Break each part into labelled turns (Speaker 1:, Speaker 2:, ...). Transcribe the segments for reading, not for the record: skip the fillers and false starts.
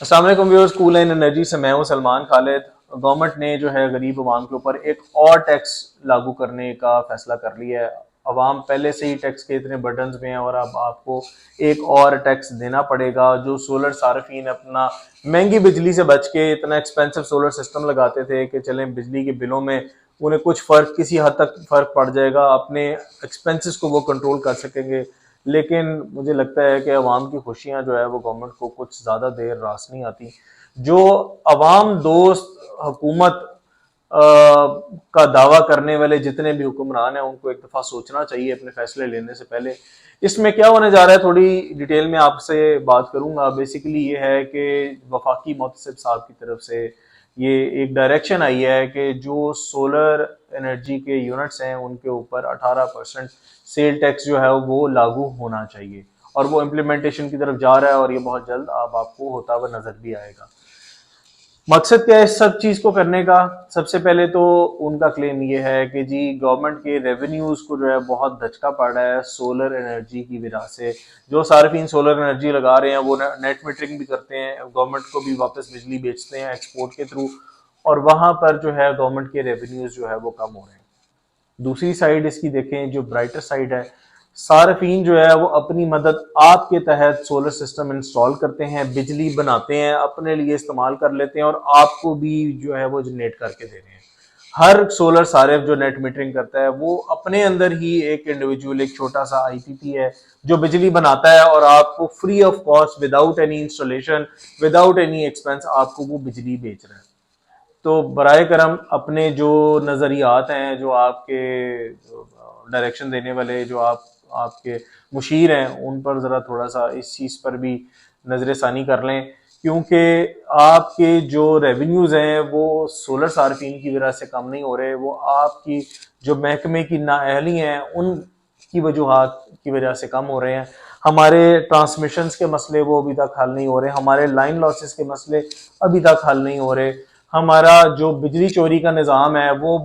Speaker 1: अस्सलाम वालेकुम viewers, cool and energy से मैं हूं सलमान खालिद। गवर्नमेंट ने जो है गरीब आवाम के ऊपर एक और टैक्स लागू करने का फैसला कर लिया है। आवाम पहले से ही टैक्स के इतने बर्डन्स में है और अब आपको एक और टैक्स देना पड़ेगा। जो सोलर सार्फिन अपना महंगी बिजली से बच के इतना एक्सपेंसिव सोलर सिस्टम लगाते थे कि चलें बिजली के बिलों में उन्हें कुछ फ़र्क, किसी हद तक फ़र्क पड़ जाएगा, अपने एक्सपेंसेस को वो कंट्रोल कर सकेंगे। लेकिन मुझे लगता है कि अवाम की खुशियां जो है वो गवर्नमेंट को कुछ ज़्यादा देर रास नहीं आती। जो अवाम दोस्त हुकूमत का दावा करने वाले जितने भी हुक्मरान हैं उनको एक दफ़ा सोचना चाहिए अपने फैसले लेने से पहले। इसमें क्या होने जा रहा है थोड़ी डिटेल में आपसे बात करूंगा। बेसिकली ये है कि वफाकी मोहतसिब साहब की तरफ से ये एक डायरेक्शन आई है कि जो सोलर एनर्जी के यूनिट्स हैं उनके ऊपर 18% सेल टैक्स जो है वो लागू होना चाहिए, और वो इम्प्लीमेंटेशन की तरफ जा रहा है और ये बहुत जल्द अब आपको होता हुआ नजर भी आएगा। मकसद क्या है इस सब चीज को करने का? सबसे पहले तो उनका क्लेम ये है कि जी गवर्नमेंट के रेवेन्यूज को जो है बहुत धचका पड़ रहा है सोलर एनर्जी की वजह से। जो सार्फिन सोलर एनर्जी लगा रहे हैं वो नेट मीटरिंग भी करते हैं, गवर्नमेंट को भी वापस बिजली बेचते हैं एक्सपोर्ट के थ्रू, और वहां पर जो है गवर्नमेंट के रेवेन्यूज जो है वो कम हो रहे हैं। दूसरी साइड इसकी देखें, जो ब्राइटर साइड है, सार्फिन जो है वो अपनी मदद आपके तहत सोलर सिस्टम इंस्टॉल करते हैं, बिजली बनाते हैं, अपने लिए इस्तेमाल कर लेते हैं और आपको भी जो है वो जनरेट करके दे रहे हैं। हर सोलर सारिफ जो नेट मीटरिंग करता है वो अपने अंदर ही एक इंडिविजुअल, एक छोटा सा आईपीपी है जो बिजली बनाता है और आपको free of cost, without any installation, without any expense आपको वो बिजली बेच रहा है। तो बराए करम अपने जो नज़रियात हैं, जो आपके डायरेक्शन देने वाले, जो आपके मुशीर हैं, उन पर ज़रा थोड़ा सा इस चीज़ पर भी नज़र षानी कर लें, क्योंकि आपके जो रेवेन्यूज़ हैं वो सोलर सार्फिन की वजह से कम नहीं हो रहे, वो आपकी जो महकमे की नाअहली हैं उनकी वजूहात की वजह से कम हो रहे हैं। हमारे ट्रांसमिशंस के मसले वो अभी तक हल नहीं हो रहे, हमारे लाइन लॉसेस के मसले अभी तक हल नहीं हो रहे, हमारा जो बिजली चोरी का निज़ाम है वो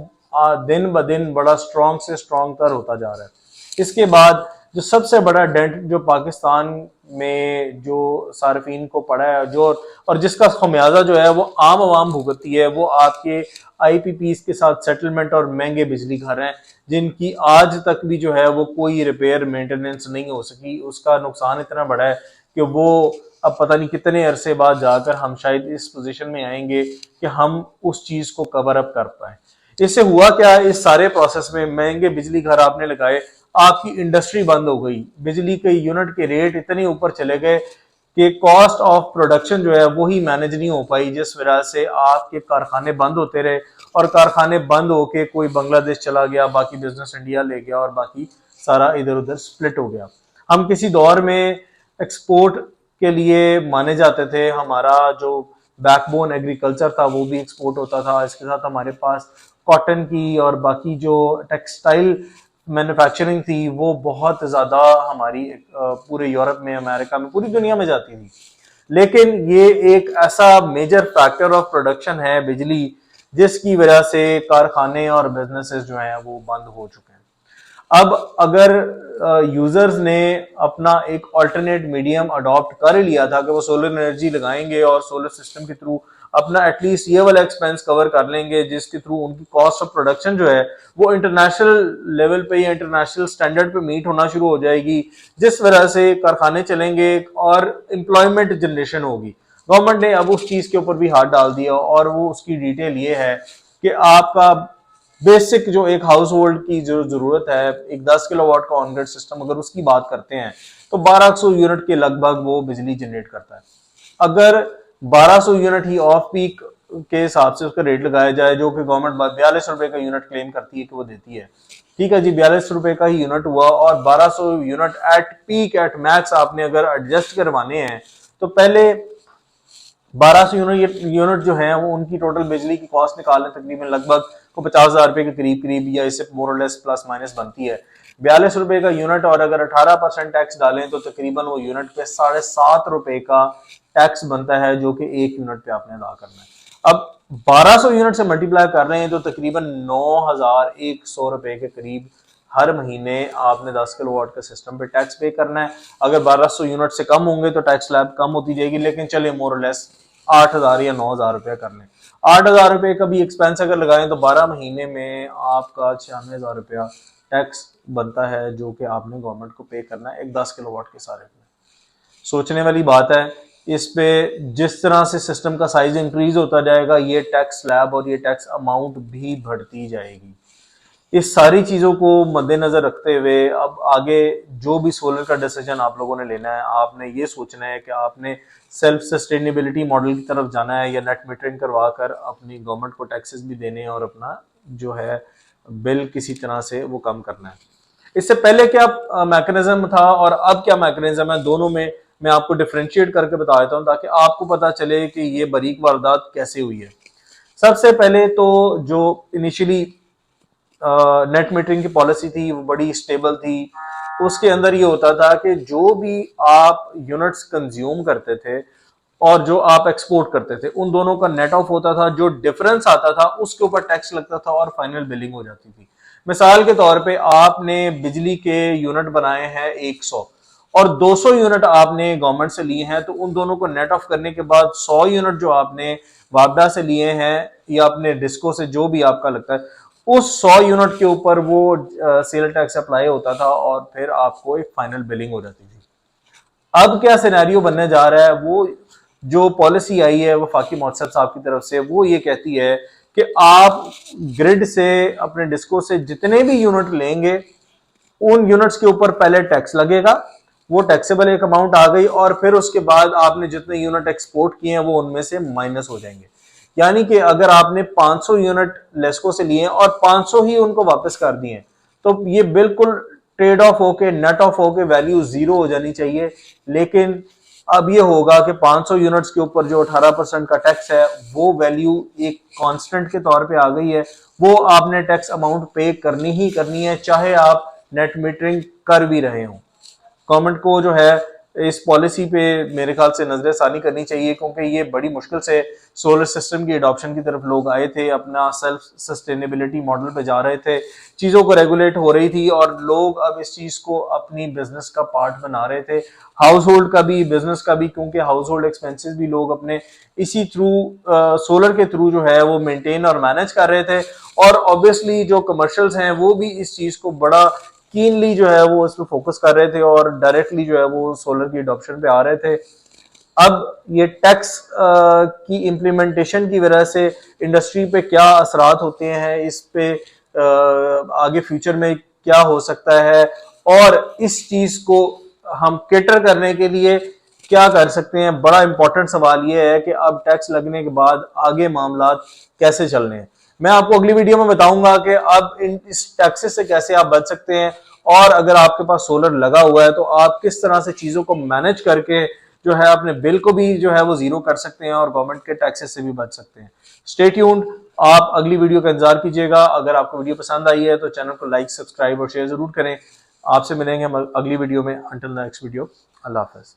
Speaker 1: दिन ब दिन बड़ा स्ट्रॉन्ग से स्ट्रॉन्ग तर होता जा रहा है। इसके बाद जो सबसे बड़ा डेंट जो पाकिस्तान में जो सार्फिन को पड़ा है, जो और जिसका खमियाजा जो है वो आम आवाम भुगतती है, वो आपके आईपीपीज के साथ सेटलमेंट और महंगे बिजली घर हैं जिनकी आज तक भी जो है वो कोई रिपेयर मेंटेनेंस नहीं हो सकी। उसका नुकसान इतना बड़ा है कि वो अब पता नहीं कितने अरसे बाद जाकर हम शायद इस पोजीशन में आएंगे कि हम उस चीज को कवर अप कर पाए। इससे हुआ क्या है, इस सारे प्रोसेस में महंगे बिजली घर आपने लगाए, आपकी इंडस्ट्री बंद हो गई, बिजली के यूनिट के रेट इतने ऊपर चले गए कि कॉस्ट ऑफ प्रोडक्शन जो है वही मैनेज नहीं हो पाई, जिस वजह से आपके कारखाने बंद होते रहे, और कारखाने बंद होके कोई बांग्लादेश चला गया, बाकी बिजनेस इंडिया ले गया और बाकी सारा इधर उधर स्प्लिट हो गया। हम किसी दौर में एक्सपोर्ट के लिए माने जाते थे, हमारा जो बैकबोन एग्रीकल्चर था वो भी एक्सपोर्ट होता था, इसके साथ हमारे पास कॉटन की और बाकी जो टेक्सटाइल मैन्युफैक्चरिंग थी वो बहुत ज़्यादा हमारी पूरे यूरोप में, अमेरिका में, पूरी दुनिया में जाती थी। लेकिन ये एक ऐसा मेजर फैक्टर ऑफ प्रोडक्शन है बिजली, जिसकी वजह से कारखाने और बिजनेसेस जो हैं वो बंद हो चुके हैं। अब अगर यूजर्स ने अपना एक ऑल्टरनेट मीडियम अडॉप्ट कर लिया था कि वो सोलर एनर्जी लगाएंगे और सोलर सिस्टम के थ्रू अपना एटलीस्ट ये वाला एक्सपेंस कवर कर लेंगे, जिसके थ्रू उनकी कॉस्ट ऑफ प्रोडक्शन जो है वो इंटरनेशनल लेवल पे या इंटरनेशनल स्टैंडर्ड पे मीट होना शुरू हो जाएगी, जिस वजह से कारखाने चलेंगे और एम्प्लॉयमेंट जनरेशन होगी। गवर्नमेंट ने अब उस चीज के ऊपर भी हाथ डाल दिया और वो उसकी डिटेल ये है कि आपका बेसिक जो एक हाउस होल्ड की जो जरूरत है, एक 10 किलोवाट का ऑन ग्रिड सिस्टम अगर उसकी बात करते हैं तो 1200 यूनिट के लगभग वो बिजली जनरेट करता है। अगर 1200 यूनिट ही ऑफ पीक के हिसाब से उसका रेट लगाया जाए, जो कि गवर्नमेंट 42 रुपए का यूनिट क्लेम करती है कि वो देती है, ठीक है जी, 42 रुपए का ही यूनिट हुआ, और 1200 unit at peak at max आपने अगर एडजस्ट करवाने हैं तो पहले 1200 यूनिट जो है वो उनकी टोटल बिजली की कॉस्ट निकालें, तकरीबन लगभग को 50,000 रुपए के करीब करीब या इससे मोर और लेस प्लस माइनस बनती है। 42 रुपए का यूनिट और अगर 18% टैक्स डालें तो तकरीबन वो यूनिट पे 7.5 रुपए का टैक्स बनता है, जो कि एक यूनिट पे आपने अदा करना है। अब 1200 यूनिट से मल्टीप्लाई कर रहे हैं तो तकरीबन 9,100 रुपए के करीब हर महीने आपने 10 किलोवाट का सिस्टम पे टैक्स पे करना है। अगर 1200 यूनिट से कम होंगे तो टैक्स स्लैब कम होती जाएगी, लेकिन चलिए मोर लेस 8,000 या 9,000 रुपया कर लें। 8,000 रुपये का भी एक्सपेंस अगर लगाएं तो 12 महीने में आपका 96,000 रुपया टैक्स बनता है, जो कि आपने गवर्नमेंट को पे करना है एक 10 किलोवाट के सारे में। सोचने वाली बात है। इस पे जिस तरह से सिस्टम का साइज इंक्रीज होता जाएगा, ये टैक्स स्लैब और ये टैक्स अमाउंट भी बढ़ती जाएगी। इस सारी चीज़ों को मद्देनजर रखते हुए अब आगे जो भी सोलर का डिसीजन आप लोगों ने लेना है, आपने ये सोचना है कि आपने सेल्फ सस्टेनेबिलिटी मॉडल की तरफ जाना है या नेट मीटरिंग करवा कर अपनी गवर्नमेंट को टैक्सेस भी देने हैं और अपना जो है बिल किसी तरह से वो कम करना है। इससे पहले क्या मैकेनिज्म था और अब क्या मैकेनिज्म है, दोनों में मैं आपको डिफ्रेंशिएट करके बता देता हूँ ताकि आपको पता चले कि ये बारीक वारदात कैसे हुई है। सबसे पहले तो जो इनिशियली नेट मीटरिंग की पॉलिसी थी वो बड़ी स्टेबल थी। उसके अंदर ये होता था कि जो भी आप यूनिट्स कंज्यूम करते थे और जो आप एक्सपोर्ट करते थे, उन दोनों का नेट ऑफ होता था। जो डिफरेंस आता था उसके ऊपर टैक्स लगता था और फाइनल बिलिंग हो जाती थी। मिसाल के तौर पे आपने बिजली के यूनिट बनाए हैं 100 और 200 यूनिट आपने गवर्नमेंट से लिए हैं, तो उन दोनों को नेट ऑफ करने के बाद 100 यूनिट जो आपने वापडा से लिए हैं या अपने डिस्को से, जो भी आपका लगता है, उस 100 यूनिट के ऊपर वो सेल टैक्स अप्लाई होता था और फिर आपको एक फाइनल बिलिंग हो जाती थी। अब क्या सिनेरियो बनने जा रहा है, वो जो पॉलिसी आई है वो फाकी मौसम साहब की तरफ से, वो ये कहती है कि आप ग्रिड से अपने डिस्को से जितने भी यूनिट लेंगे उन यूनिट्स के ऊपर पहले टैक्स लगेगा, वो टैक्सेबल एक अमाउंट आ गई, और फिर उसके बाद आपने जितने यूनिट एक्सपोर्ट किए हैं वो उनमें से माइनस हो जाएंगे। यानी कि अगर आपने 500 यूनिट लेस्को से लिए और 500 ही उनको वापस कर दिए, तो ये बिल्कुल ट्रेड ऑफ होके नेट ऑफ होके वैल्यू जीरो हो जानी चाहिए। लेकिन अब ये होगा कि 500 यूनिट्स के ऊपर जो 18% का टैक्स है वो वैल्यू एक कांस्टेंट के तौर पे आ गई है। वो आपने टैक्स अमाउंट पे करनी ही करनी है, चाहे आप नेट मीटरिंग कर भी रहे हो। गवर्नमेंट को जो है इस पॉलिसी पे मेरे ख्याल से नजरसानी करनी चाहिए, क्योंकि ये बड़ी मुश्किल से सोलर सिस्टम की अडॉप्शन की तरफ लोग आए थे, अपना सेल्फ सस्टेनेबिलिटी मॉडल पे जा रहे थे, चीज़ों को रेगुलेट हो रही थी और लोग अब इस चीज़ को अपनी बिजनेस का पार्ट बना रहे थे, हाउस होल्ड का भी, बिजनेस का भी, क्योंकि हाउस होल्ड एक्सपेंसेस भी लोग अपने इसी थ्रू सोलर के थ्रू जो है वो मेंटेन और मैनेज कर रहे थे। और ऑब्वियसली जो कमर्शियल्स हैं वो भी इस चीज़ को बड़ा कीनली जो है वो इस पर फोकस कर रहे थे और डायरेक्टली जो है वो सोलर की अडॉप्शन पे आ रहे थे। अब ये टैक्स की इम्प्लीमेंटेशन की वजह से इंडस्ट्री पे क्या असरात होते हैं, इस पे आगे फ्यूचर में क्या हो सकता है, और इस चीज को हम केटर करने के लिए क्या कर सकते हैं, बड़ा इंपॉर्टेंट सवाल ये है कि अब टैक्स लगने के बाद आगे मामला कैसे चलने हैं। मैं आपको अगली वीडियो में बताऊंगा कि अब इस टैक्सेस से कैसे आप बच सकते हैं, और अगर आपके पास सोलर लगा हुआ है तो आप किस तरह से चीजों को मैनेज करके जो है अपने बिल को भी जो है वो जीरो कर सकते हैं और गवर्नमेंट के टैक्सेस से भी बच सकते हैं। स्टे ट्यून्ड, आप अगली वीडियो का इंतजार कीजिएगा। अगर आपको वीडियो पसंद आई है तो चैनल को लाइक, सब्सक्राइब और शेयर जरूर करें। आपसे मिलेंगे हम अगली वीडियो में। अंटिल नेक्स्ट वीडियो, अल्लाह हाफिज।